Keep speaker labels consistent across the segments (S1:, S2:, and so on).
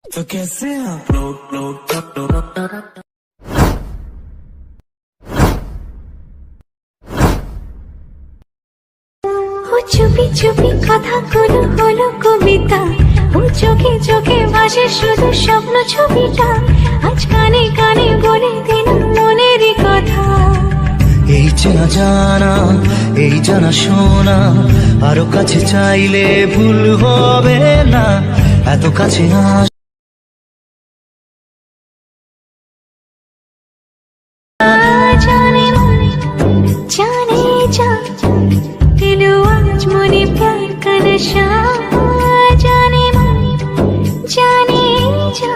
S1: तो कैसे आप लोग
S2: ও চুপি চুপি কথাগুলো হলো কবিতা, ও চোখে চোখে ভাসে শুধু স্বপ্ন ছবিটা, আজ কানে কানে বলে দিন মনেরই কথা।
S3: এই চেনা জানা, এই জানা শোনা, আরো কাছে চাইলে ভুল হবে না, এত কাছে আস
S2: জানে মন, জানে जा दिलो आज मने प्यार का नशा, जाने मन, जाने जा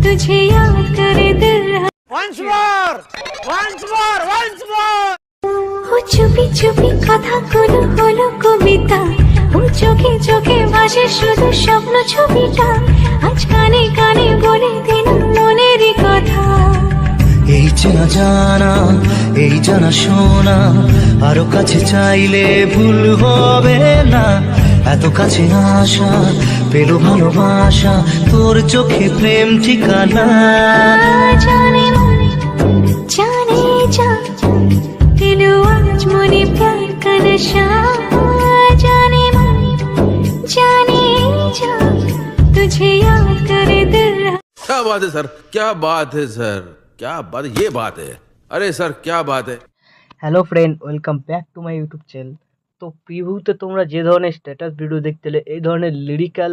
S2: तुझे याद करे दिल। ও চুপি চুপি কথাগুলো হলো কবিতা, ও চোখে চোখে ভাসে শুধু স্বপ্ন ছবিটা, আজ কানে কানে বলে দিন মনেরই কথা।
S3: এই চেনা জানা, এই জানা শোনা, আরো কাছে চাইলে ভুল হবে না, এত কাছে আসা পেল ভালোবাসা, তোর চোখে প্রেম ঠিকানা।
S2: जाने मन, जाने जा दिलो आज मने प्यार का नशा, जाने मन, जाने जा तुझे याद करे दिल।
S4: क्या बात है सर, क्या बात है सर, क्या बात, ये बात है। अरे सर क्या बात है।
S5: Hello friend, welcome back to my YouTube channel. তো প্রিভিউতে তোমরা যে ধরনের স্ট্যাটাস ভিডিও দেখতেলে, এই ধরনের লিরিক্যাল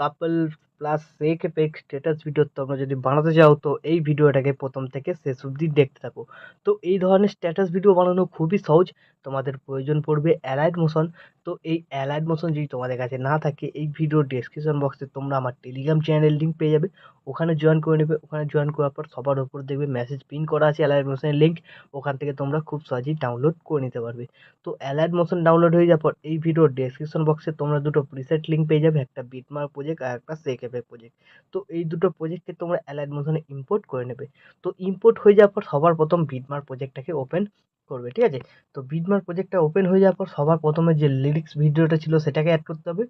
S5: কাপল প্লাস সেক এফেক্ট স্ট্যাটাস ভিডিও তোমরা যদি বানাতে চাও, তো এই ভিডিওটাকে প্রথম থেকে শেষ অবধি দেখতে থাকো। তো এই ধরনের স্ট্যাটাস ভিডিও বানানো খুবই সহজ। তোমাদের প্রয়োজন পড়বে অ্যালাইড মোশন। তো এই অ্যালাইড মোশন যদি তোমাদের কাছে না থাকে, এই ভিডিওর ডেসক্রিপশন বক্সে তোমরা আমার টেলিগ্রাম চ্যানেল লিঙ্ক পেয়ে যাবে, ওখানে জয়েন করে নেবে। ওখানে জয়েন করার পর সবার উপর দেখবে মেসেজ পিন করা আছে অ্যালাইড মোশনের লিঙ্ক, ওখান থেকে তোমরা খুব সহজেই ডাউনলোড করে নিতে পারবে। তো অ্যালাইড মোশন ডাউনলোড হয়ে যাওয়ার পর এই ভিডিওর ডেসক্রিপশন বক্সে তোমরা দুটো প্রিসেট লিঙ্ক পেয়ে যাবে, একটা বিটমার্ক প্রজেক্ট আর একটা সেক এফেক্ট প্রজেক্ট। তো এই দুটো প্রজেক্টকে তোমরা অ্যালাইড মোশনে ইম্পোর্ট করে নেবে। তো ইম্পোর্ট হয়ে যাওয়ার পর সবার প্রথম বিটমার্ক প্রজেক্টটাকে ওপেন করবে, ঠিক আছে। তো বিটমার্ক প্রজেক্টটা ওপেন হয়ে যাওয়ার পর সবার প্রথমে যে লিরিক্স ভিডিওটা ছিল সেটাকে অ্যাড করতে হবে।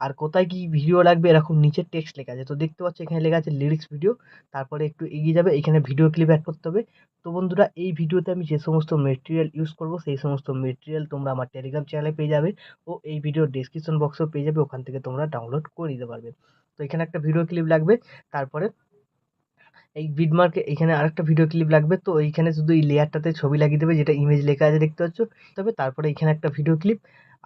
S5: আর কোথায় কি ভিডিও লাগবে এরকম নিচে টেক্সট লেখা আছে, তো দেখতে পাচ্ছ এখানে লেখা আছে লিরিক্স ভিডিও। তারপরে একটু এগিয়ে যাবে, এখানে ভিডিও ক্লিপ অ্যাড করতে হবে। তো বন্ধুরা, এই ভিডিওতে আমি যে সমস্ত মেটেরিয়াল ইউজ করব, সেই সমস্ত মেটেরিয়াল তোমরা আমার টেলিগ্রাম চ্যানেলে পেয়ে যাবে, ও এই ভিডিওর ডেসক্রিপশন বক্সেও পেয়ে যাবে, ওখান থেকে তোমরা ডাউনলোড করে নিতে পারবে। তো এখানে একটা ভিডিও ক্লিপ লাগবে, তারপরে এই বিটমার্কে এখানে আরেকটা ভিডিও ক্লিপ লাগবে। তো এইখানে শুধু এই লেয়ারটাতে ছবি লাগিয়ে দেবে, যেটা ইমেজ লেখা আছে দেখতে পাচ্ছ। তবে তারপরে এখানে একটা ভিডিও ক্লিপ,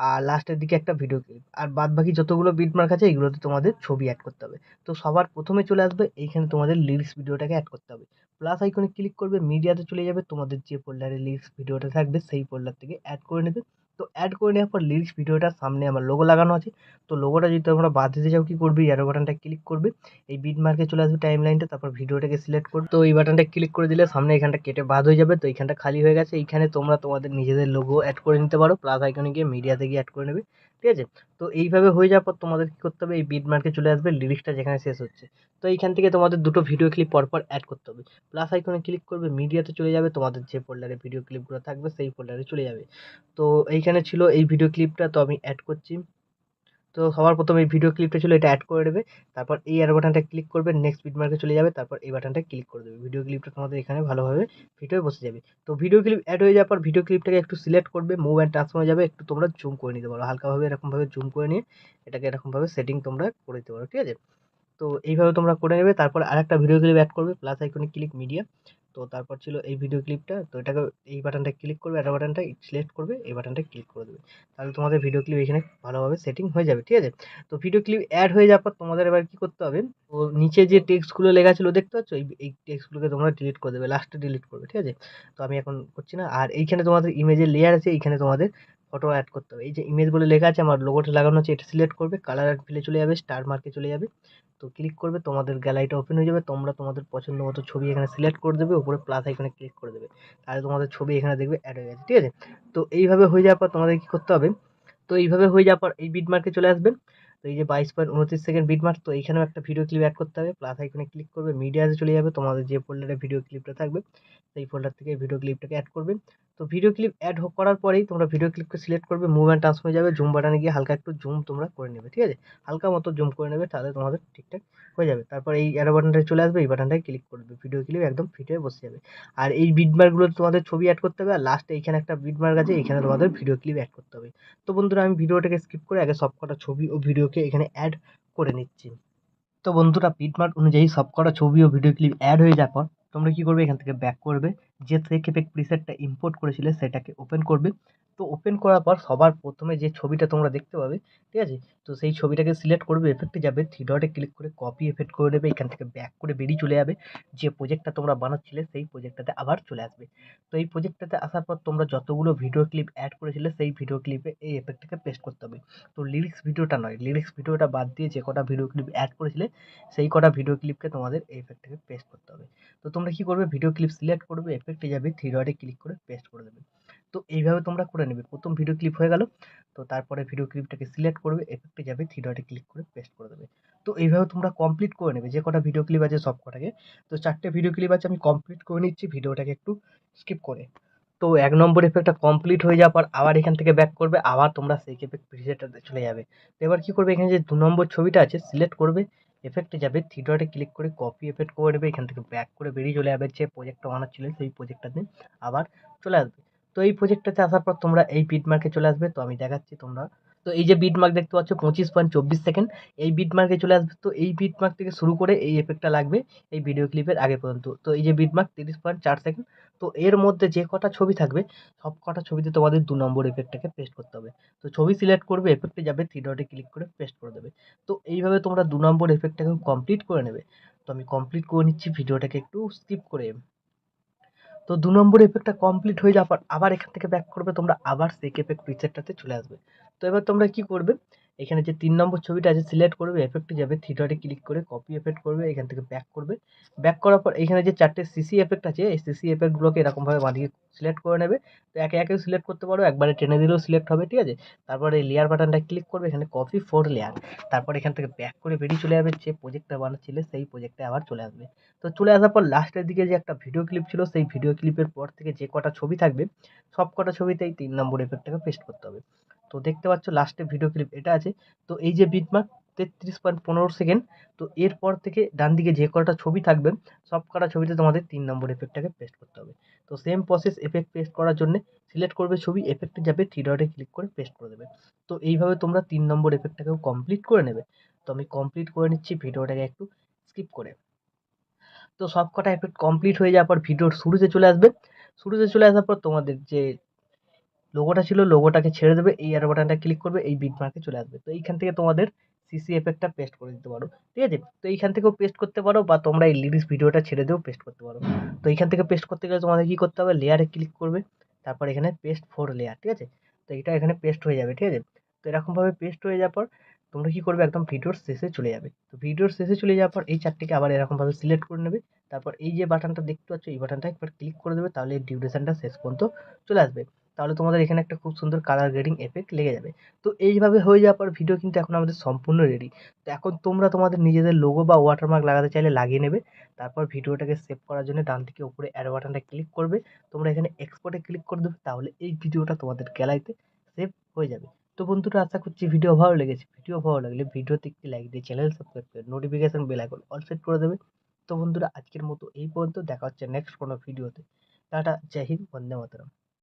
S5: আর লাস্টের দিকে একটা ভিডিও ক্লিপ, আর বাদ বাকি যতগুলো বিটমার্ক আছে এগুলোতে তোমাদের ছবি অ্যাড করতে হবে। তো সবার প্রথমে চলে আসবে এইখানে তোমাদের লিরিক্স ভিডিওটাকে অ্যাড করতে হবে। প্লাস আইকনে ক্লিক করবে, মিডিয়াতে চলে যাবে, তোমাদের যে ফোল্ডারে লিরিক্স ভিডিওটা থাকবে সেই ফোল্ডার থেকে অ্যাড করে নেবে। তো অ্যাড করে নেওয়ার পর লিরিক্স ভিডিওটার সামনে আমার লোগো লাগানো আছে। তো লোগোটা যদি তোমরা বাদ দিতে চাও, কি করবে, অ্যারো বাটনটা ক্লিক করবে, এই বিট মার্কে চলে আসবে টাইম লাইনটা, তারপর ভিডিওটাকে সিলেক্ট করবে। তো এই বাটনটা ক্লিক করে দিলে সামনে এখানটা কেটে বাদ হয়ে যাবে। তো এইখানটা খালি হয়ে গেছে, এইখানে তোমরা তোমাদের নিজেদের লোগো অ্যাড করে নিতে পারো, প্লাস আইকনে গিয়ে মিডিয়াতে গিয়ে অ্যাড করে নেবে, ঠিক আছে। তো এইভাবে হয়ে যাওয়ার পর তোমাদের কি করতে হবে, এই বিট মার্কে চলে আসবে, লিরিক্সটা যেখানে শেষ হচ্ছে। তো এইখান থেকে তোমাদের দুটো ভিডিও ক্লিপ পরপর অ্যাড করতে হবে। প্লাস আইকনে ক্লিক করবে, মিডিয়াতে চলে যাবে, তোমাদের যে ফোল্ডারে ভিডিও ক্লিপগুলো থাকবে সেই ফোল্ডারে চলে যাবে। তো এইখানে ছিল এই ভিডিও ক্লিপটা, তো আমি অ্যাড করছি। তো সবার প্রথমে এই ভিডিও ক্লিপটা ছিল, এটা অ্যাড করে দেবে। তারপর এই অ্যারো বাটনটা ক্লিক করবে, নেক্সট বিটমার্কে চলে যাবে, তারপর এই বাটনটা ক্লিক করে দেবে। ভিডিও ক্লিপটা তোমাদের এখানে ভালোভাবে ফিট হয়ে বসে যাবে। তো ভিডিও ক্লিপ অ্যাড হয়ে যাওয়ার পর ভিডিও ক্লিপটাকে একটু সিলেক্ট করবে, মুভ অ্যান্ড ট্রান্সফর্মে যাবে, একটু তোমরা জুম করে নিতে পারো হালকাভাবে, এরকমভাবে জুম করে নিয়ে এটাকে এরকমভাবে সেটিং তোমরা করে দিতে পারো, ঠিক আছে। তো এইভাবে তোমরা করে নেবে। তারপর আরেকটা ভিডিও ক্লিপ অ্যাড করবে, প্লাস আইকনে ক্লিক মিডিয়া। তো তারপর ছিল এই ভিডিও ক্লিপটা, তো এটাকে এই বাটনটা ক্লিক করবে, অ্যারো বাটনটা সিলেক্ট করবে, এই বাটনটা ক্লিক করে দেবে। তাহলে তোমাদের ভিডিও ক্লিপ এখানে ভালোভাবে সেটিং হয়ে যাবে, ঠিক আছে। তো ভিডিও ক্লিপ অ্যাড হয়ে যাওয়ার পর তোমাদের এবার কি করতে হবে, তো নিচে যে টেক্সটগুলো লেখা ছিল দেখতে পাচ্ছ, এই টেক্সটগুলোকে তোমরা ডিলিট করে দেবে, লাস্টে ডিলিট করবে, ঠিক আছে। তো আমি এখন করছি না। আর এইখানে তোমাদের ইমেজের লেয়ার আছে, এইখানে তোমাদের ফটো অ্যাড করতে হবে। এই যে ইমেজ বলে লেখা আছে, আমার লোগোটা লাগানো আছে, এটা সিলেক্ট করবে, কালার অ্যান্ড ফিলে চলে যাবে, স্টার মার্কে চলে যাবে। তো ক্লিক করবে, তোমাদের গ্যালারিটা ওপেন হয়ে যাবে, তোমরা তোমাদের পছন্দ মতো ছবি এখানে সিলেক্ট করে দেবে, উপরে প্লাস আইকনে ক্লিক করে দেবে, তাহলে তোমাদের ছবি এখানে দেখবে অ্যাড হয়ে গেছে, ঠিক আছে। তো এইভাবে হয়ে যাওয়ার পর তোমাদের কি করতে হবে, তো এইভাবে হয়ে যাওয়ার পর এই বিটমার্কে চলে আসবেন। তো এই যে 22.29 সেকেন্ড বিটমার্ক, তো এইখানেও একটা ভিডিও ক্লিপ অ্যাড করতে হবে, প্লাস আইকনে ক্লিক করবে, মিডিয়াতে চলে যাবে, তোমাদের যে ফোল্ডারে ভিডিও ক্লিপটা থাকবে সেই ফোল্ডার থেকে ভিডিও ক্লিপটাকে অ্যাড করবে। তো ভিডিও ক্লিপ অ্যাড করার পরেই তোমরা ভিডিও ক্লিপকে সিলেক্ট করবে, মুভ অ্যান্ড ট্রান্সফর্মে যাবে, জুম বাটনে গিয়ে হালকা একটু জুম তোমরা করে নেবে, ঠিক আছে? হালকা মতো জুম করে নেবে, তাহলে তোমাদের ঠিকঠাক হয়ে যাবে। তারপর এই অ্যারো বাটনটা চলে আসবে, এই বাটনটায় ক্লিক করবে, ভিডিও ক্লিপ একদম ফিট হয়ে বসে যাবে। আর এই বিটমার্কগুলো তোমাদের ছবি অ্যাড করতে হবে, আর লাস্টে এইখানে একটা বিটমার্ক আছে, এইখানে তোমাদের ভিডিও ক্লিপ অ্যাড করতে হবে। তো বন্ধুরা আমি ভিডিওটাকে স্কিপ করে আগে সবকটা ছবি ও ভিডিওকে এখানে অ্যাড করে নিচ্ছি। তো বন্ধুরা বিটমার্ক অনুযায়ী সবকটা ছবি ও ভিডিও ক্লিপ অ্যাড হয়ে যাওয়ার পর তোমরা কি করবে, এখান থেকে ব্যাক করবে, যে থেকে প্রিসেটটা ইম্পোর্ট করেছিলে সেটাকে ওপেন করবে। তো ওপেন করার পর সবার প্রথমে যে ছবিটা তোমরা দেখতে পাবে, ঠিক আছে? তো সেই ছবিটাকে সিলেক্ট করবে, এফেক্টে যাবে, থ্রি ডটে ক্লিক করে কপি এফেক্ট করে নেবে, এখান থেকে ব্যাক করে বেরিয়ে চলে যাবে, যে প্রজেক্টটা তোমরা বানাচ্ছিলে সেই প্রজেক্টটাতে আবার চলে আসবে। তো এই প্রজেক্টটাতে আসার পর তোমরা যতগুলো ভিডিও ক্লিপ অ্যাড করেছিলে সেই ভিডিও ক্লিপে এই এফেক্টটাকে পেস্ট করতে হবে। তো লিরিক্স ভিডিওটা নয়, লিরিক্স ভিডিওটা বাদ দিয়ে যে কটা ভিডিও ক্লিপ অ্যাড করেছিলে সেই কটা ভিডিও ক্লিপকে তোমাদের এই এফেক্টটাকে পেস্ট করতে হবে। তো তোমরা কি করবে, ভিডিও ক্লিপ সিলেক্ট করবে, এফেক্টে যাবে, থ্রি ডটে ক্লিক করে পেস্ট করে দেবে। তো এইভাবে তোমরা করে নেবে। প্রথম ভিডিও ক্লিপ হয়ে গেল, তো তারপরে ভিডিও ক্লিপটাকে সিলেক্ট করবে, এফেক্টে যাবে, থ্রি ডটে ক্লিক করে পেস্ট করে দেবে। তো এইভাবে তোমরা কমপ্লিট করে নেবে যে কটা ভিডিও ক্লিপ আছে সব কটাকে। তো 4টে ভিডিও ক্লিপ আছে, আমি কমপ্লিট করে নিচ্ছি ভিডিওটাকে একটু স্কিপ করে। তো 1 নম্বর এফেক্টটা কমপ্লিট হয়ে যাওয়ার পর আবার এখান থেকে ব্যাক করবে, আবার তোমরা সেই এফেক্ট প্রিসেটটাতে চলে যাবে। তো এবার কি করবে, এখানে যে 2 নম্বর ছবিটা আছে সিলেক্ট করবে, এফেক্টে যাবে, থ্রি ডটে ক্লিক করে কপি এফেক্ট করে নেবে, এখান থেকে ব্যাক করে বেরিয়ে চলে যাবে, যে প্রজেক্টটা বানাচ্ছিলে সেই প্রজেক্টটাতে আবার চলে আসবে। তো এই প্রজেক্টটাতে আসার পর তোমরা এই বিটমার্কে চলে আসবে, তো আমি দেখাচ্ছি তোমরা। তো এই যে বিটমার্ক দেখতে পাচ্ছ 25.24 সেকেন্ড, এই বিটমার্কে চলে আসবে। তো এই বিটমার্ক থেকে শুরু করে এই এফেক্টটা লাগবে এই ভিডিও ক্লিপের আগে পর্যন্ত। তো এই যে বিটমার্ক 30.4 সেকেন্ড, তো এর মধ্যে যে কটা ছবি থাকবে সব কটা ছবিতে তোমাদের 2 নম্বর এফেক্টটাকে পেস্ট করতে হবে। তো ছবি সিলেক্ট করবে, এফেক্টে যাবে, থ্রি ডটে ক্লিক করে পেস্ট করে দেবে। তো এইভাবে তোমরা 2 নম্বর এফেক্টটাকে কমপ্লিট করে নেবে। তো আমি কমপ্লিট করে নিচ্ছি, ভিডিওটাকে একটু স্কিপ করে। তো 2 নম্বর এফেক্টটা কমপ্লিট হয়ে যাওয়ার পর আবার এখান থেকে ব্যাক করবে, তোমরা আবার সেক এফেক্ট প্রিসেটটাতে চলে আসবে। তো এবার তোমরা কি করবে, এখানে যে 3 নম্বর ছবিটা আছে সিলেক্ট করবে, এফেক্টে যাবে, থ্রি ডটে ক্লিক করে কপি এফেক্ট করবে, এখান থেকে ব্যাক করবে। ব্যাক করার পর এখানে যে 4টে সিসি এফেক্ট আছে এই সিসি এফেক্টগুলোকে এরকমভাবে বাঁধিয়ে সিলেক্ট করে নেবে। তো একে একেও সিলেক্ট করতে পারো, একবারে টেনে দিলেও সিলেক্ট হবে, ঠিক আছে? তারপরে এই লেয়ার বাটনটা ক্লিক করবে, এখানে কপি 4 লেয়ার, তারপর এখান থেকে ব্যাক করে বেরিয়ে চলে যাবে, যে প্রজেক্টটা বানাচ্ছিলে সেই প্রজেক্টে আবার চলে আসবে। তো চলে আসার পর লাস্টের দিকে যে একটা ভিডিও ক্লিপ ছিল সেই ভিডিও ক্লিপের পর থেকে যে কটা ছবি থাকবে সব কটা ছবিতেই 3 নম্বর এফেক্টটাকে পেস্ট করতে হবে। তো দেখতে পাচ্ছ লাস্টে ভিডিও ক্লিপ এটা আছে। তো এই যে বিটমার্ক 33.15 সেকেন্ড, তো এরপর থেকে ডান দিকে যে কটা ছবি থাকবে সব কটা ছবিতে তোমাদের 3 নম্বর এফেক্টটাকে পেস্ট করতে হবে। তো সেম প্রসেস, এফেক্ট পেস্ট করার জন্য সিলেক্ট করবে ছবি, এফেক্টে যাবে, থ্রি ডটে ক্লিক করে পেস্ট করে দেবে। তো এইভাবে তোমরা 3 নম্বর এফেক্টটাকেও কমপ্লিট করে নেবে। তো আমি কমপ্লিট করে নিচ্ছি ভিডিওটাকে একটু স্কিপ করে। তো সবকটা এফেক্ট কমপ্লিট হয়ে যাওয়ার পর ভিডিওর শুরুতে চলে আসবে। শুরুতে চলে আসার পর তোমাদের যে লোগোটা ছিল লোগোটাকে ছেড়ে দেবে, এই অ্যারো বাটনটা ক্লিক করবে, এই বিটমার্কে চলে আসবে। তো এইখান থেকে তোমাদের সিসি এফেক্টটা পেস্ট করে দিতে পারো, ঠিক আছে? তো এইখান থেকেও পেস্ট করতে পারো, বা তোমরা এই লিরিক্স ভিডিওটা ছেড়ে দিয়েও পেস্ট করতে পারো। তো এইখান থেকে পেস্ট করতে গেলে তোমাদের কি করতে হবে, লেয়ারে ক্লিক করবে, তারপর এখানে পেস্ট ফর লেয়ার, ঠিক আছে? তো এটা এখানে পেস্ট হয়ে যাবে, ঠিক আছে? তো এরকমভাবে পেস্ট হয়ে যাওয়ার পর তোমরা কি করবে, একদম ভিডিওর শেষে চলে যাবে। তো ভিডিওর শেষে চলে যাওয়ার পর এই চারটিকে আবার এরকমভাবে সিলেক্ট করে নেবে, তারপর এই যে বাটনটা দেখতে পাচ্ছ এই বাটনটা একবার ক্লিক করে দেবে, তাহলে ডিউরেশনটা শেষ পর্যন্ত চলে আসবে। তাহলে তোমাদের এখানে একটা খুব সুন্দর কালার গ্রেডিং এফেক্ট লেগে যাবে। তো এইভাবে হয়ে যাওয়ার পর ভিডিও কিন্তু এখন আমাদের সম্পূর্ণ রেডি। তো এখন তোমরা তোমাদের নিজেদের লোগো বা ওয়াটারমার্ক লাগাতে চাইলে লাগিয়ে নেবে। তারপর ভিডিওটাকে সেভ করার জন্য ডান দিকে উপরে অ্যারো বাটনটা ক্লিক করবে, তোমরা এখানে এক্সপোর্টে ক্লিক করে দেবে, তাহলে এই ভিডিওটা তোমাদের গ্যালারিতে সেভ হয়ে যাবে। তো বন্ধুরা আশা করছি ভিডিও ভালো লেগেছে। ভিডিও ভালো লাগলে ভিডিওতে একটি লাইক দিয়ে চ্যানেল সাবস্ক্রাইব করে নোটিফিকেশন বেল আইকন অল সেট করে দেবে। তো বন্ধুরা আজকের মতো এই পর্যন্ত, দেখা হচ্ছে নেক্সট কোনো ভিডিওতে। টাটা, জয় হিন্দ, বন্দে মাতরম।